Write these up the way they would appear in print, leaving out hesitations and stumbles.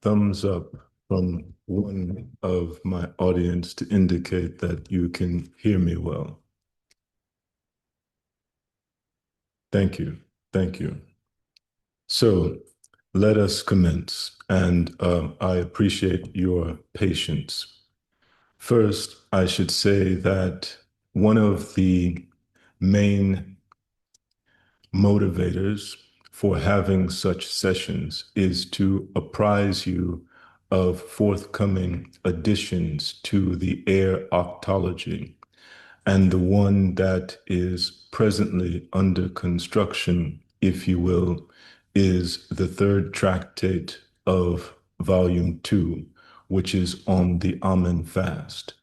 thumbs up from one of my audience to indicate that you can hear me well. Thank you. Thank you. So let us commence, and I appreciate your patience. First, I should say that one of the main motivators for having such sessions is to apprise you of forthcoming additions to the air octology. And the one that is presently under construction, if you will, is the third tractate of volume 2, which is on the Amen fast.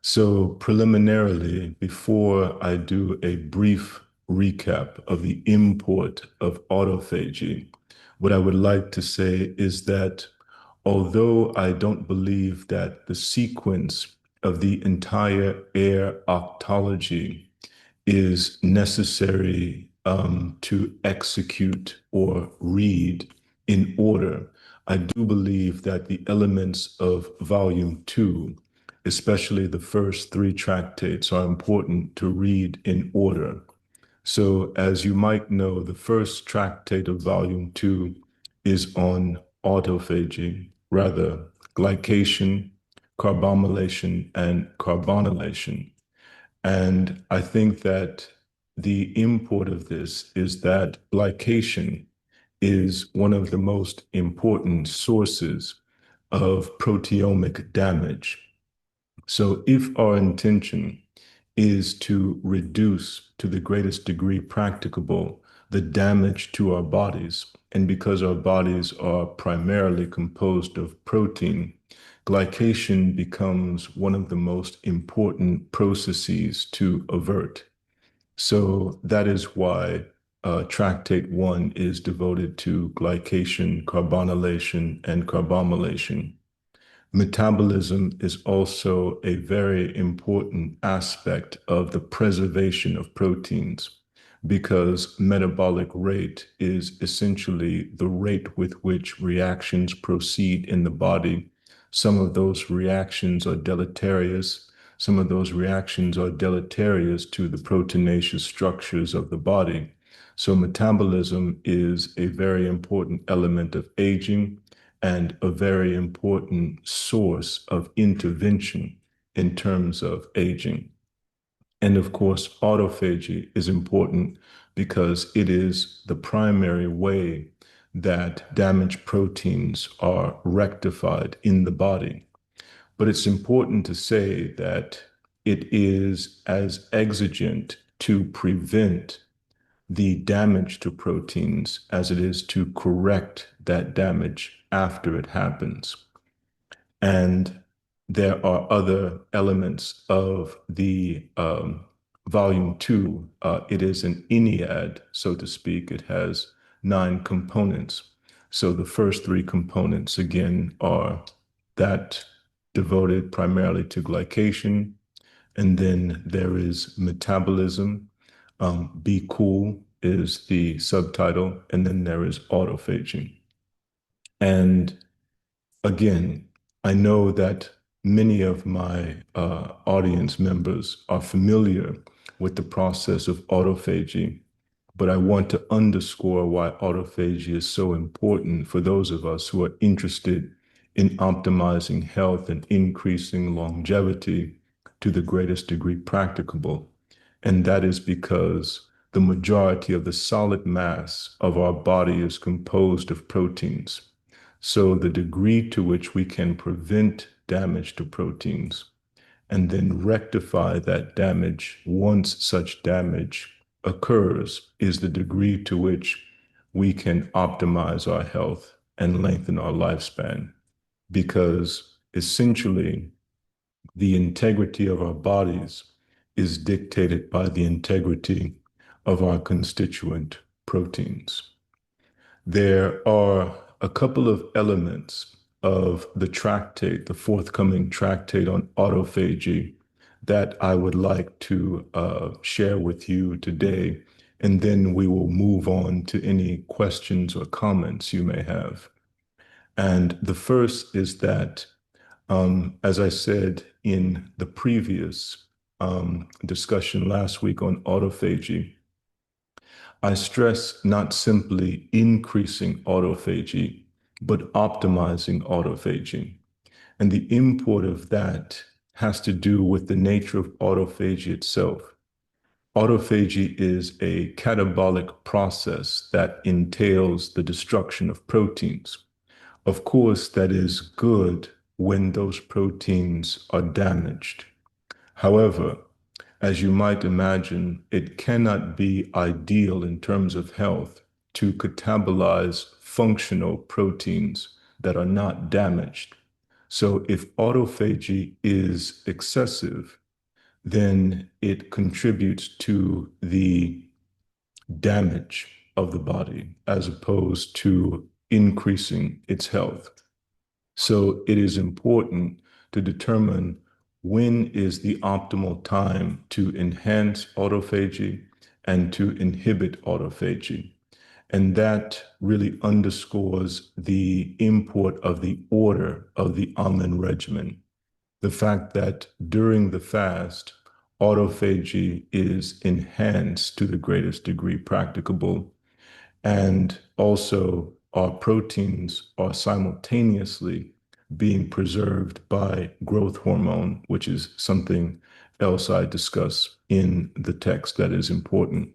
So preliminarily, before I do a brief recap of the import of autophagy, what I would like to say is that although I don't believe that the sequence of the entire air octology is necessary to execute or read in order, I do believe that the elements of volume 2, especially the first 3 tractates, are important to read in order. So, as you might know, the first tractate of volume 2 is on autophagy, rather glycation, carbamylation, and carbonylation. And I think that the import of this is that glycation is one of the most important sources of proteomic damage. So if our intention is to reduce to the greatest degree practicable the damage to our bodies, and because our bodies are primarily composed of protein, glycation becomes one of the most important processes to avert. So that is why Tractate 1 is devoted to glycation, carbonylation, and carbamylation. Metabolism is also a very important aspect of the preservation of proteins because metabolic rate is essentially the rate with which reactions proceed in the body. Some of those reactions are deleterious. Some of those reactions are deleterious to the proteinaceous structures of the body. So metabolism is a very important element of aging and a very important source of intervention in terms of aging. And of course, autophagy is important because it is the primary way that damaged proteins are rectified in the body. But it's important to say that it is as exigent to prevent the damage to proteins as it is to correct that damage after it happens. And there are other elements of the volume 2. It is an Ennead, so to speak. It has 9 components. So the first 3 components, again, are that devoted primarily to glycation. And then there is metabolism. Be Cool is the subtitle. And then there is autophagy. And again, I know that many of my audience members are familiar with the process of autophagy, but I want to underscore why autophagy is so important for those of us who are interested in optimizing health and increasing longevity to the greatest degree practicable. And that is because the majority of the solid mass of our body is composed of proteins. So the degree to which we can prevent damage to proteins and then rectify that damage once such damage occurs is the degree to which we can optimize our health and lengthen our lifespan. Because essentially, the integrity of our bodies is dictated by the integrity of our constituent proteins. There are a couple of elements of the tractate, the forthcoming tractate on autophagy, that I would like to share with you today, and then we will move on to any questions or comments you may have. And the first is that, as I said in the previous discussion last week on autophagy, I stress not simply increasing autophagy, but optimizing autophagy. And the import of that has to do with the nature of autophagy itself. Autophagy is a catabolic process that entails the destruction of proteins. Of course, that is good when those proteins are damaged. However, as you might imagine, it cannot be ideal in terms of health to catabolize functional proteins that are not damaged. So if autophagy is excessive, then it contributes to the damage of the body as opposed to increasing its health. So it is important to determine when is the optimal time to enhance autophagy and to inhibit autophagy. And that really underscores the import of the order of the Amen regimen. The fact that during the fast, autophagy is enhanced to the greatest degree practicable, and also our proteins are simultaneously being preserved by growth hormone, which is something else I discuss in the text that is important.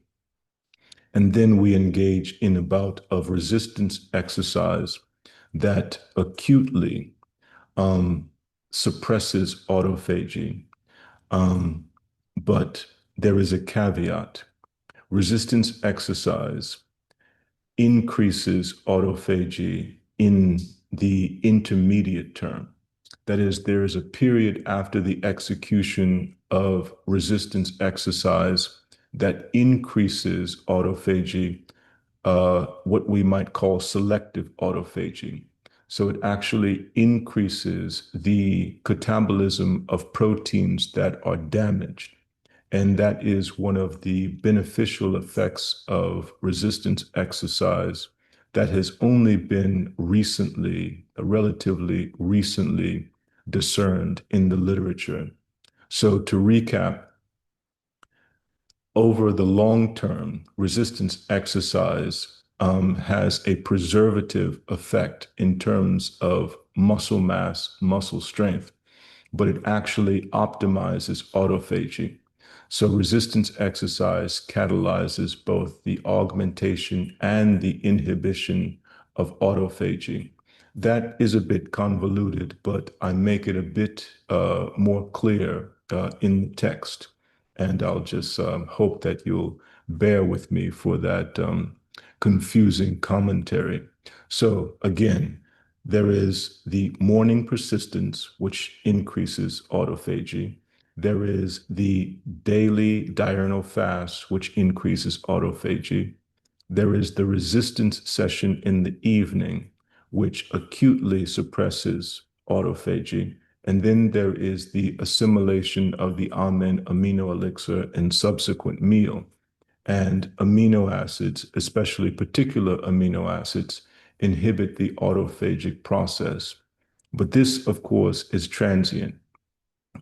And then we engage in a bout of resistance exercise that acutely suppresses autophagy. But there is a caveat. Resistance exercise increases autophagy in the intermediate term. That is, there is a period after the execution of resistance exercise that increases autophagy, what we might call selective autophagy. So it actually increases the catabolism of proteins that are damaged. And that is one of the beneficial effects of resistance exercise that has only been recently, relatively recently, discerned in the literature. So to recap, over the long term, resistance exercise has a preservative effect in terms of muscle mass, muscle strength, but it actually optimizes autophagy. So resistance exercise catalyzes both the augmentation and the inhibition of autophagy. That is a bit convoluted, but I make it a bit more clear in the text. And I'll just hope that you'll bear with me for that confusing commentary. So again, there is the morning persistence, which increases autophagy. There is the daily diurnal fast, which increases autophagy. There is the resistance session in the evening, which acutely suppresses autophagy. And then there is the assimilation of the Amen amino elixir and subsequent meal. And amino acids, especially particular amino acids, inhibit the autophagic process. But this, of course, is transient.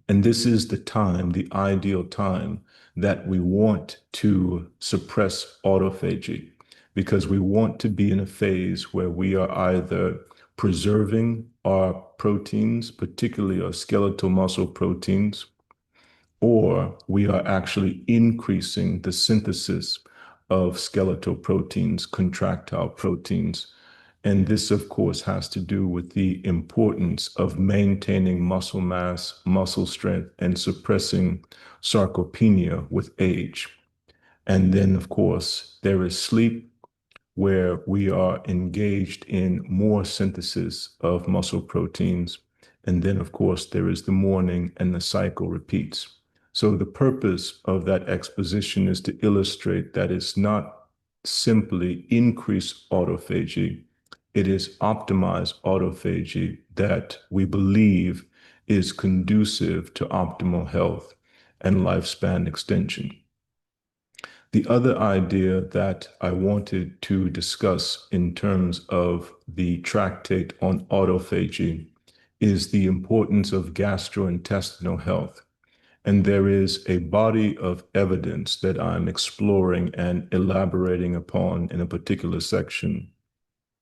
And this is the time, the ideal time, that we want to suppress autophagy, because we want to be in a phase where we are either preserving our proteins, particularly our skeletal muscle proteins, or we are actually increasing the synthesis of skeletal proteins, contractile proteins. And this, of course, has to do with the importance of maintaining muscle mass, muscle strength, and suppressing sarcopenia with age. And then, of course, there is sleep, where we are engaged in more synthesis of muscle proteins. And then, of course, there is the morning and the cycle repeats. So the purpose of that exposition is to illustrate that it's not simply increase autophagy, it is optimize autophagy that we believe is conducive to optimal health and lifespan extension. The other idea that I wanted to discuss in terms of the tractate on autophagy is the importance of gastrointestinal health. And there is a body of evidence that I'm exploring and elaborating upon in a particular section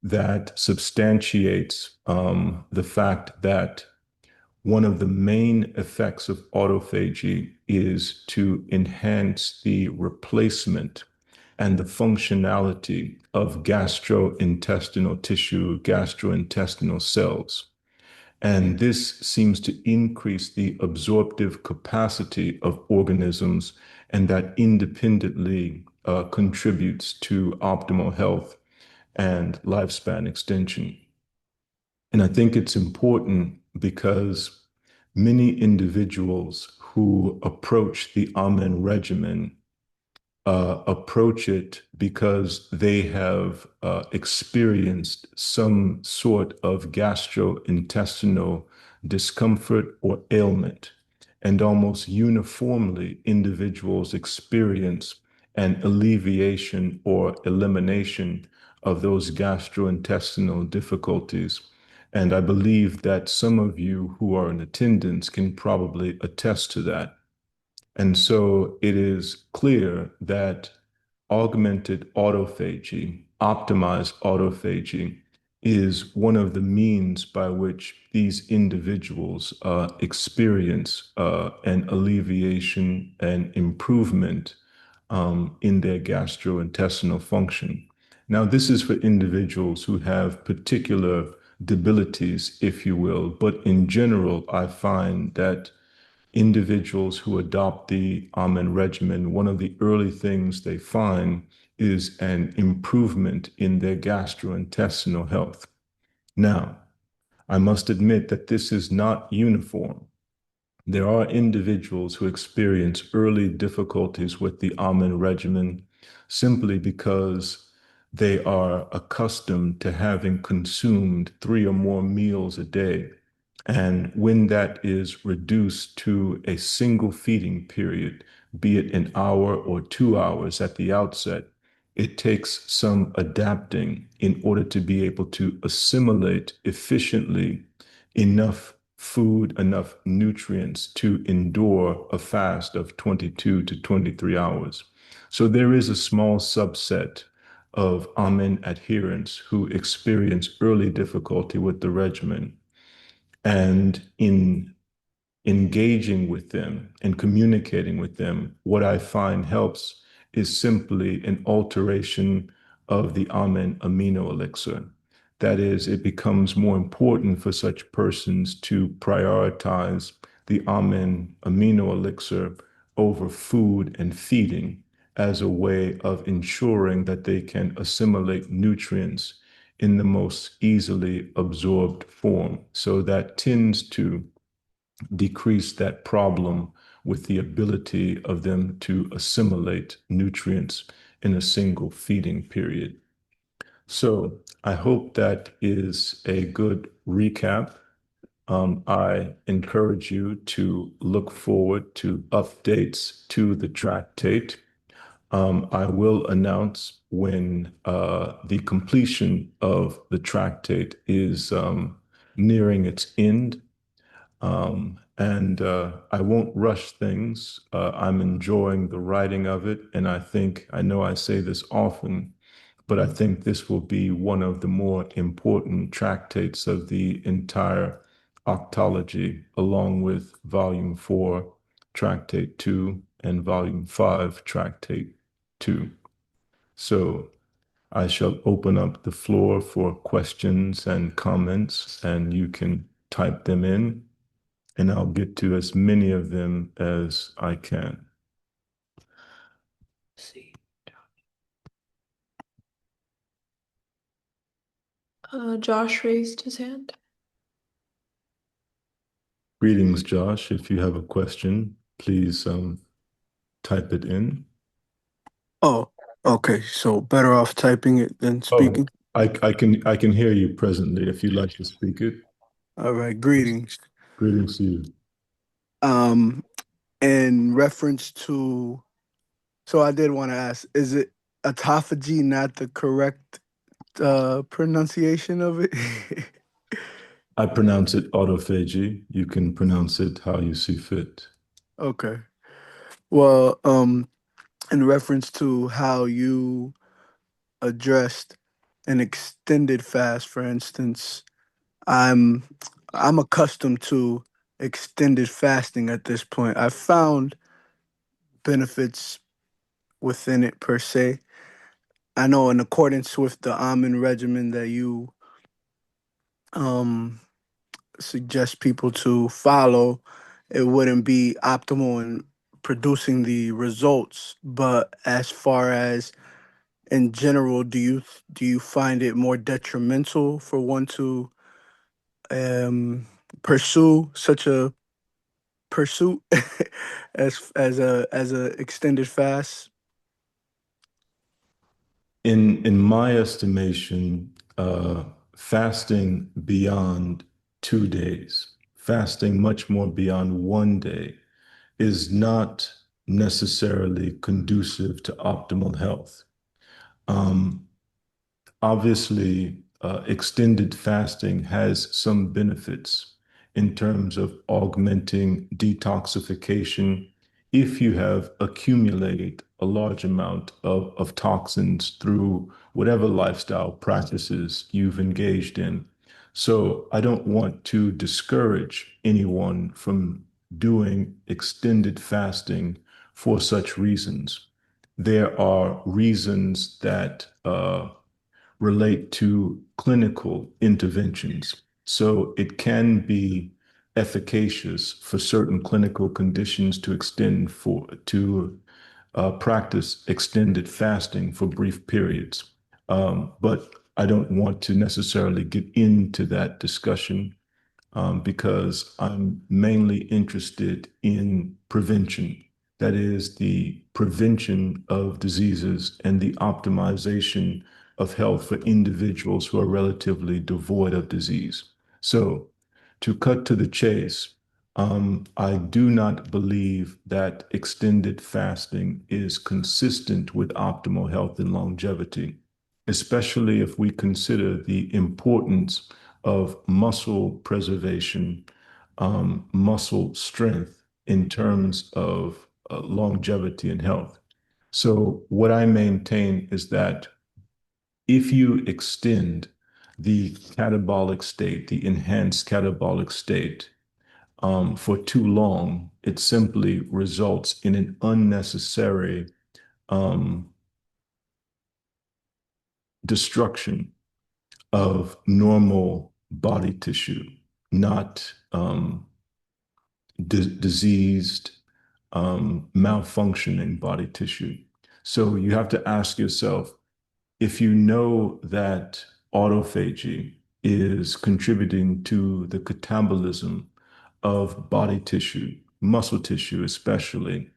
that substantiates the fact that one of the main effects of autophagy is to enhance the replacement and the functionality of gastrointestinal tissue, gastrointestinal cells. And this seems to increase the absorptive capacity of organisms, and that independently contributes to optimal health and lifespan extension. And I think it's important because many individuals who approach the Amen regimen approach it because they have experienced some sort of gastrointestinal discomfort or ailment. And almost uniformly, individuals experience an alleviation or elimination of those gastrointestinal difficulties. And I believe that some of you who are in attendance can probably attest to that. And so it is clear that augmented autophagy, optimized autophagy, is one of the means by which these individuals experience an alleviation and improvement in their gastrointestinal function. Now, this is for individuals who have particular debilities, if you will, but in general, I find that individuals who adopt the Amen regimen, one of the early things they find is an improvement in their gastrointestinal health. Now, I must admit that this is not uniform. There are individuals who experience early difficulties with the Amen regimen simply because they are accustomed to having consumed 3 or more meals a day. And when that is reduced to a single feeding period, be it an hour or 2 hours at the outset, it takes some adapting in order to be able to assimilate efficiently enough food, enough nutrients to endure a fast of 22 to 23 hours. So there is a small subset of Amen adherents who experience early difficulty with the regimen. And in engaging with them and communicating with them, what I find helps is simply an alteration of the Amen amino elixir. That is, it becomes more important for such persons to prioritize the Amen amino elixir over food and feeding as a way of ensuring that they can assimilate nutrients in the most easily absorbed form. So that tends to decrease that problem with the ability of them to assimilate nutrients in a single feeding period. So I hope that is a good recap. I encourage you to look forward to updates to the tractate. I will announce when the completion of the tractate is nearing its end. And I won't rush things. I'm enjoying the writing of it. And I know I say this often, but I think this will be one of the more important tractates of the entire octology, along with Volume 4, Tractate 2, and Volume 5, Tractate 2. So I shall open up the floor for questions and comments, and you can type them in, and I'll get to as many of them as I can. See. Josh raised his hand. Greetings, Josh. If you have a question, please type it in. Oh, okay. So better off typing it than Oh, speaking. I can hear you presently if you'd like to speak it. All right. Greetings. Greetings to you. Um, in reference to So I did want to ask, is it autophagy not the correct pronunciation of it? I pronounce it autophagy. You can pronounce it how you see fit. Okay. Well, in reference to how you addressed an extended fast, for instance, I'm I'm accustomed to extended fasting at this point. I found benefits within it per se. I know in accordance with the almond regimen that you um suggest people to follow, it wouldn't be optimal in producing the results. But as far as in general, do you find it more detrimental for one to um pursue such a pursuit as a extended fast? In my estimation, fasting beyond 2 days, fasting much more beyond one day, is not necessarily conducive to optimal health. Um, Obviously, extended fasting has some benefits in terms of augmenting detoxification if you have accumulated a large amount of toxins through whatever lifestyle practices you've engaged in. So I don't want to discourage anyone from doing extended fasting for such reasons. There are reasons that relate to clinical interventions. So it can be efficacious for certain clinical conditions to extend for to practice extended fasting for brief periods. But I don't want to necessarily get into that discussion because I'm mainly interested in prevention. That is the prevention of diseases and the optimization of health for individuals who are relatively devoid of disease. So, to cut to the chase, I do not believe that extended fasting is consistent with optimal health and longevity, especially if we consider the importance of muscle preservation, muscle strength in terms of longevity and health. So, what I maintain is that if you extend the catabolic state, the enhanced catabolic state, for too long, it simply results in an unnecessary um, destruction of normal body tissue, not diseased, malfunctioning body tissue. So you have to ask yourself, if you know that autophagy is contributing to the catabolism of body tissue, muscle tissue especially,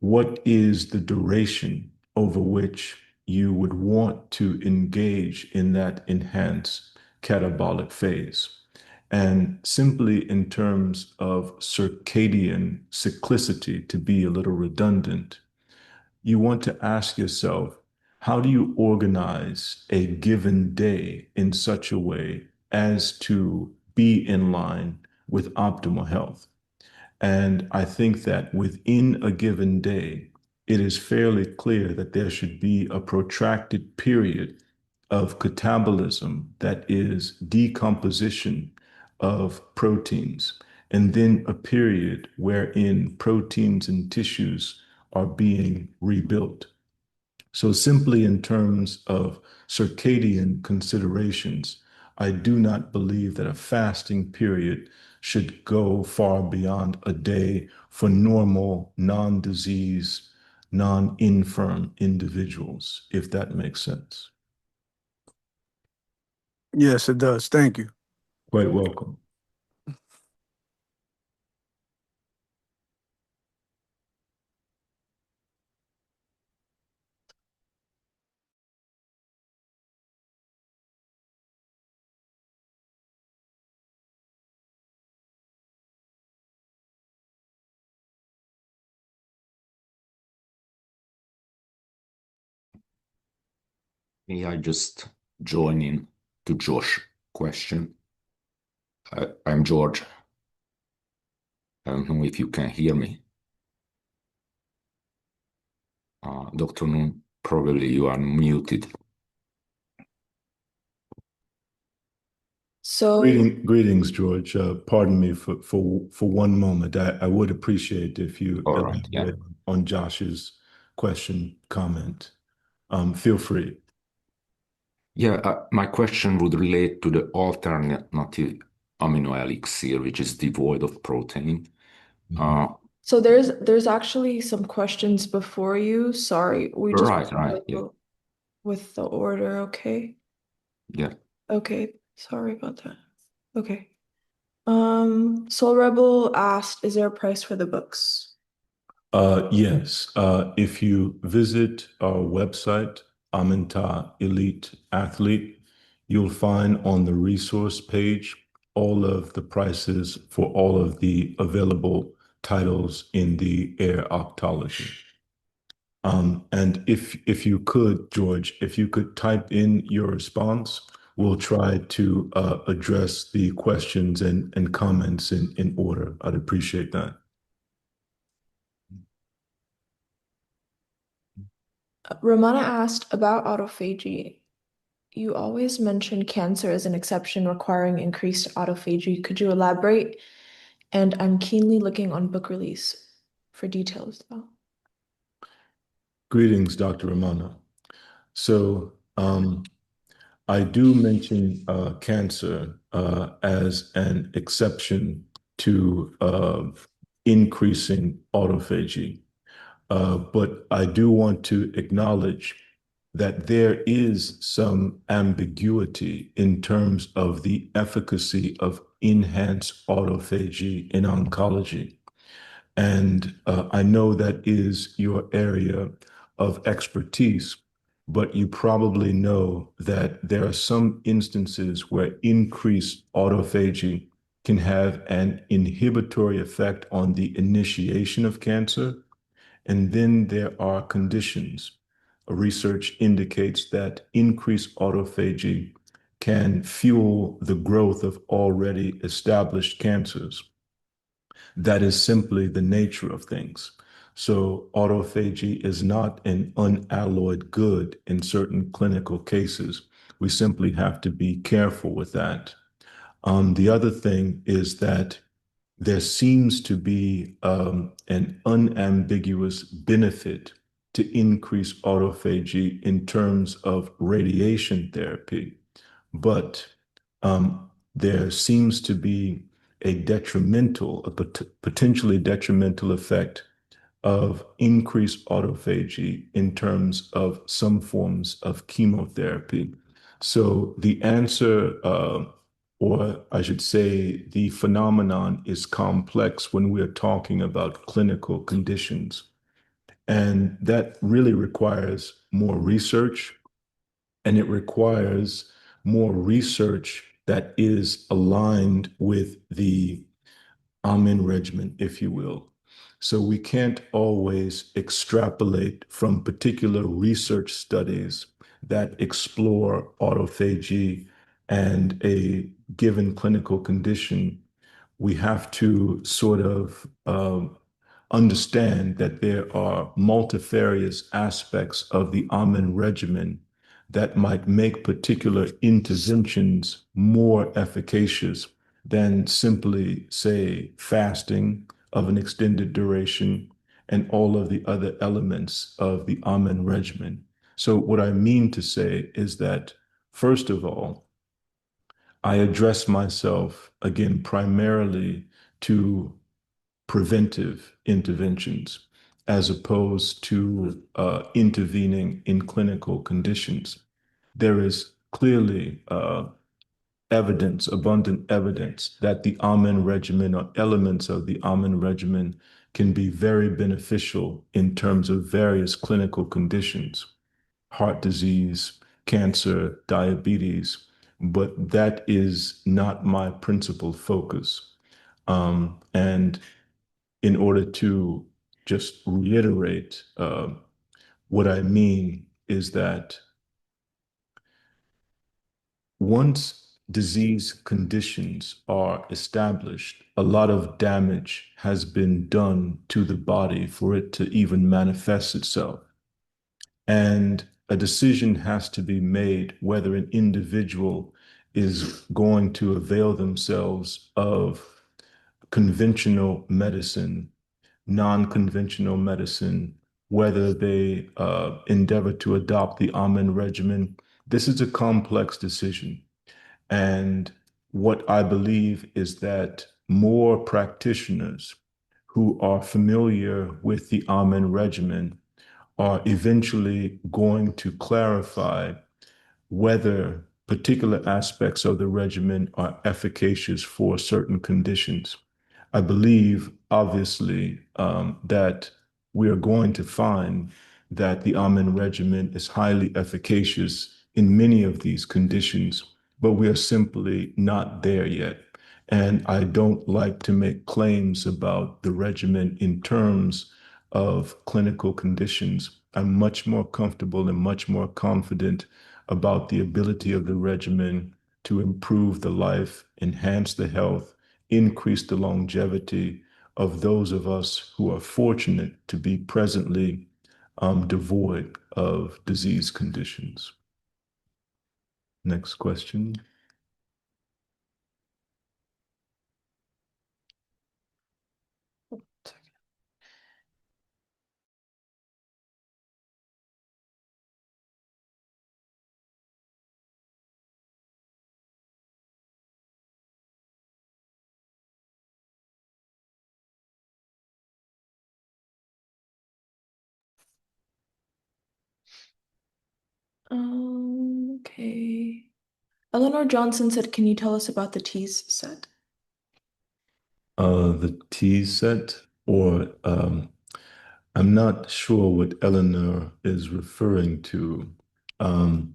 what is the duration over which you would want to engage in that enhanced catabolic phase? And simply in terms of circadian cyclicity, to be a little redundant, you want to ask yourself, how do you organize a given day in such a way as to be in line with optimal health? And I think that within a given day, it is fairly clear that there should be a protracted period of catabolism, that is decomposition of proteins, and then a period wherein proteins and tissues are being rebuilt. So, simply in terms of circadian considerations, I do not believe that a fasting period should go far beyond a day for normal, non disease, non infirm individuals, if that makes sense. Yes, it does. Thank you. Quite welcome. May I just join in to Josh's question? I'm George. I don't know if you can hear me. Dr. Noon, probably you are muted. So, Greetings, George. Pardon me for one moment. I would appreciate if you All right, yeah. elaborate on Josh's question, comment. Feel free. Yeah, my question would relate to the alternative amino elixir, which is devoid of protein. Uh, so there's actually some questions before you. Sorry, we just right, yeah, go with the order, okay? yeah. Okay, sorry about that. Okay. Soul Rebel asked, is there a price for the books? Yes. If you visit our website, Amenta Elite Athlete, you'll find on the resource page all of the prices for all of the available titles in the air octology. And if you could, George, if you could type in your response, we'll try to address the questions and comments in order. I'd appreciate that. Ramana asked about autophagy. You always mention cancer as an exception requiring increased autophagy. Could you elaborate? And I'm keenly looking on book release for details, though. Greetings, Dr. Ramana. So I do mention cancer as an exception to increasing autophagy. But I do want to acknowledge that there is some ambiguity in terms of the efficacy of enhanced autophagy in oncology. And I know that is your area of expertise, but you probably know that there are some instances where increased autophagy can have an inhibitory effect on the initiation of cancer. And then there are conditions. Research indicates that increased autophagy can fuel the growth of already established cancers. That is simply the nature of things. So autophagy is not an unalloyed good in certain clinical cases. We simply have to be careful with that. The other thing is that there seems to be an unambiguous benefit to increase autophagy in terms of radiation therapy, but there seems to be a potentially detrimental effect of increased autophagy in terms of some forms of chemotherapy. So the answer, or I should say, the phenomenon is complex when we're talking about clinical conditions. And that really requires more research, and it requires more research that is aligned with the Amen regimen, if you will. So we can't always extrapolate from particular research studies that explore autophagy and a given clinical condition. We have to sort of understand that there are multifarious aspects of the Amen regimen that might make particular interventions more efficacious than simply, say, fasting of an extended duration and all of the other elements of the Amen regimen. So, what I mean to say is that, first of all, I address myself again primarily to preventive interventions as opposed to intervening in clinical conditions. There is clearly evidence, abundant evidence, that the Amen regimen or elements of the Amen regimen can be very beneficial in terms of various clinical conditions, heart disease, cancer, diabetes, but that is not my principal focus. And in order to just reiterate, what I mean is that once disease conditions are established, a lot of damage has been done to the body for it to even manifest itself. And a decision has to be made whether an individual is going to avail themselves of conventional medicine, non-conventional medicine, whether they endeavor to adopt the Amen regimen. This is a complex decision. And what I believe is that more practitioners who are familiar with the Amen regimen are eventually going to clarify whether particular aspects of the regimen are efficacious for certain conditions. I believe, obviously, that we are going to find that the Amen regimen is highly efficacious in many of these conditions, but we are simply not there yet. And I don't like to make claims about the regimen in terms of clinical conditions. I'm much more comfortable and much more confident about the ability of the regimen to improve the life, enhance the health, increase the longevity of those of us who are fortunate to be presently devoid of disease conditions. Next question. Okay. Eleanor Johnson said, can you tell us about the teas set? The tea set, or I'm not sure what Eleanor is referring to. Um,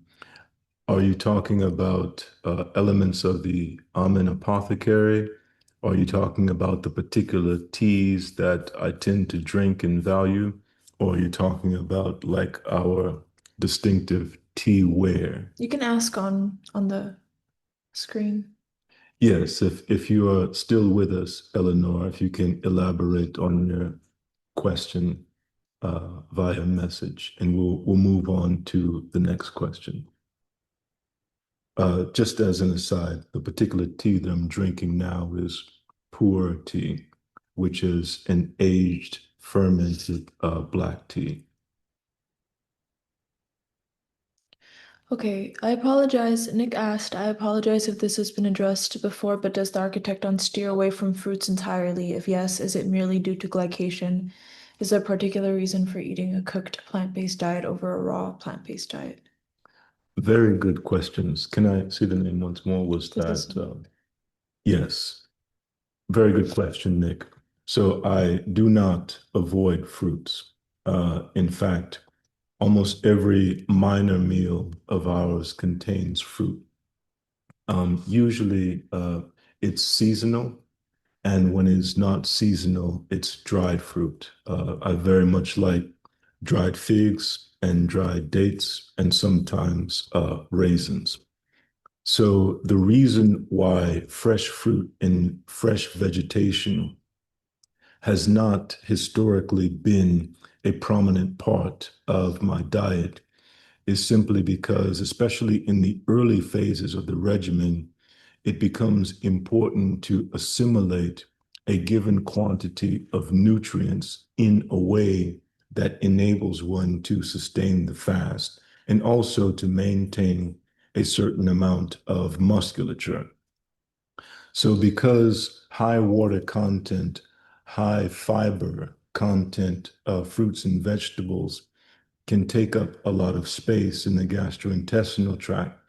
Are you talking about elements of the Amen apothecary? Are you talking about the particular teas that I tend to drink and value? Or are you talking about like our distinctive tea ware? You can ask on the screen. Yes, if you are still with us, Eleanor, if you can elaborate on your question via message, and we'll move on to the next question. Just as an aside, the particular tea that I'm drinking now is pu'er tea, which is an aged fermented black tea. Okay, I apologize. Nick asked, I apologize if this has been addressed before, but does the Architekton steer away from fruits entirely? If yes, is it merely due to glycation? Is there a particular reason for eating a cooked plant-based diet over a raw plant-based diet? Very good questions. Can I see the name once more? Was that, yes, very good question, Nick. So I do not avoid fruits. In fact, almost every minor meal of ours contains fruit. Usually it's seasonal, and when it's not seasonal, it's dried fruit. I very much like dried figs and dried dates, and sometimes raisins. So the reason why fresh fruit and fresh vegetation has not historically been a prominent part of my diet is simply because, especially in the early phases of the regimen, it becomes important to assimilate a given quantity of nutrients in a way that enables one to sustain the fast and also to maintain a certain amount of musculature. So because high water content, high fiber content of fruits and vegetables can take up a lot of space in the gastrointestinal tract,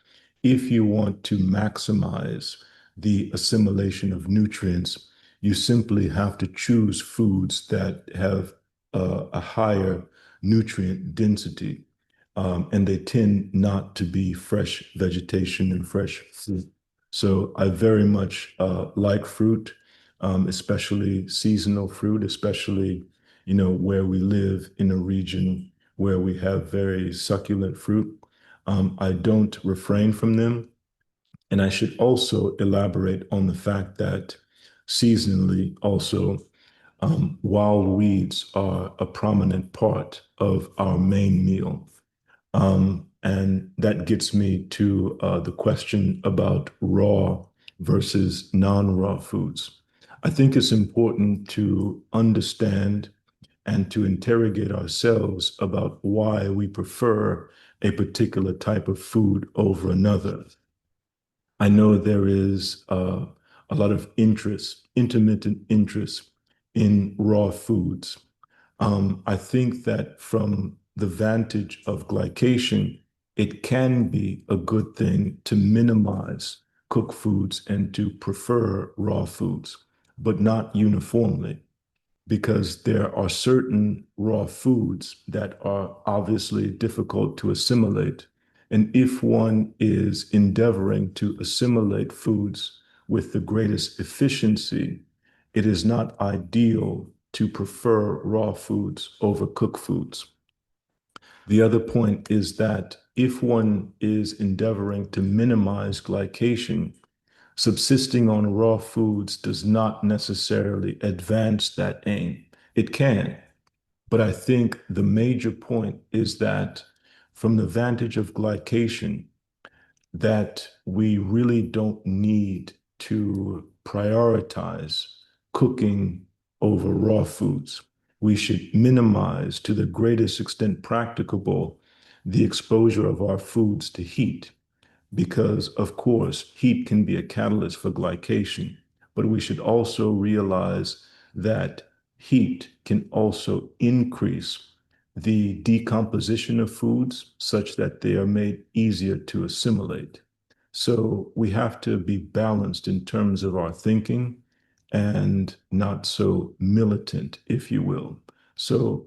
if you want to maximize the assimilation of nutrients, you simply have to choose foods that have a higher nutrient density. And they tend not to be fresh vegetation and fresh fruit. So I very much like fruit, especially seasonal fruit, especially, where we live in a region where we have very succulent fruit. I don't refrain from them, And I should also elaborate on the fact that seasonally also, wild weeds are a prominent part of our main meal. And that gets me to the question about raw versus non-raw foods. I think it's important to understand and to interrogate ourselves about why we prefer a particular type of food over another. I know there is a lot of interest, intermittent interest in raw foods. I think that from the vantage of glycation, it can be a good thing to minimize cooked foods and to prefer raw foods, but not uniformly, because there are certain raw foods that are obviously difficult to assimilate. And if one is endeavoring to assimilate foods with the greatest efficiency, it is not ideal to prefer raw foods over cooked foods. The other point is that if one is endeavoring to minimize glycation, subsisting on raw foods does not necessarily advance that aim. It can, but I think the major point is that from the vantage of glycation, that we really don't need to prioritize cooking over raw foods. We should minimize to the greatest extent practicable the exposure of our foods to heat because, of course, heat can be a catalyst for glycation, but we should also realize that heat can also increase the decomposition of foods such that they are made easier to assimilate. So we have to be balanced in terms of our thinking and not so militant, if you will. So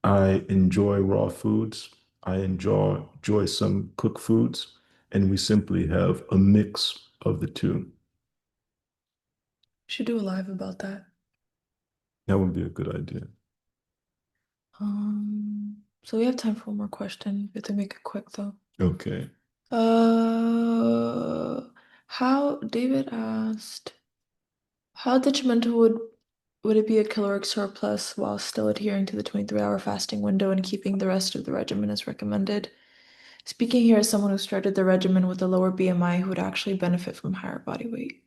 I enjoy raw foods. I enjoy some cooked foods, and we simply have a mix of the two. Should do a live about that. That would be a good idea. So we have time for one more question. We have to make it quick though. Okay. How David asked, how detrimental would it be a caloric surplus while still adhering to the 23-hour fasting window and keeping the rest of the regimen as recommended? Speaking here as someone who started the regimen with a lower BMI who would actually benefit from higher body weight.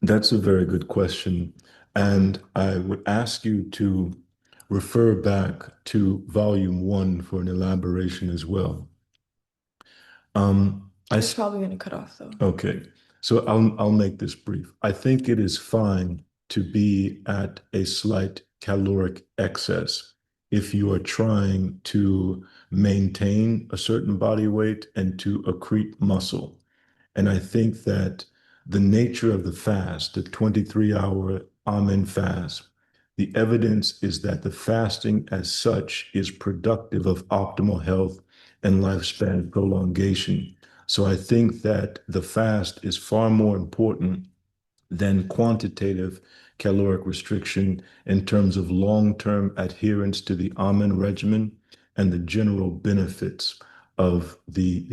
That's a very good question. And I would ask you to refer back to volume 1 for an elaboration as well. It's probably going to cut off though. Okay, so I'll make this brief. I think it is fine to be at a slight caloric excess if you are trying to maintain a certain body weight and to accrete muscle. And I think that the nature of the fast, the 23-hour Amen fast, the evidence is that the fasting as such is productive of optimal health and lifespan prolongation. So I think that the fast is far more important than quantitative caloric restriction in terms of long-term adherence to the Amen regimen and the general benefits of the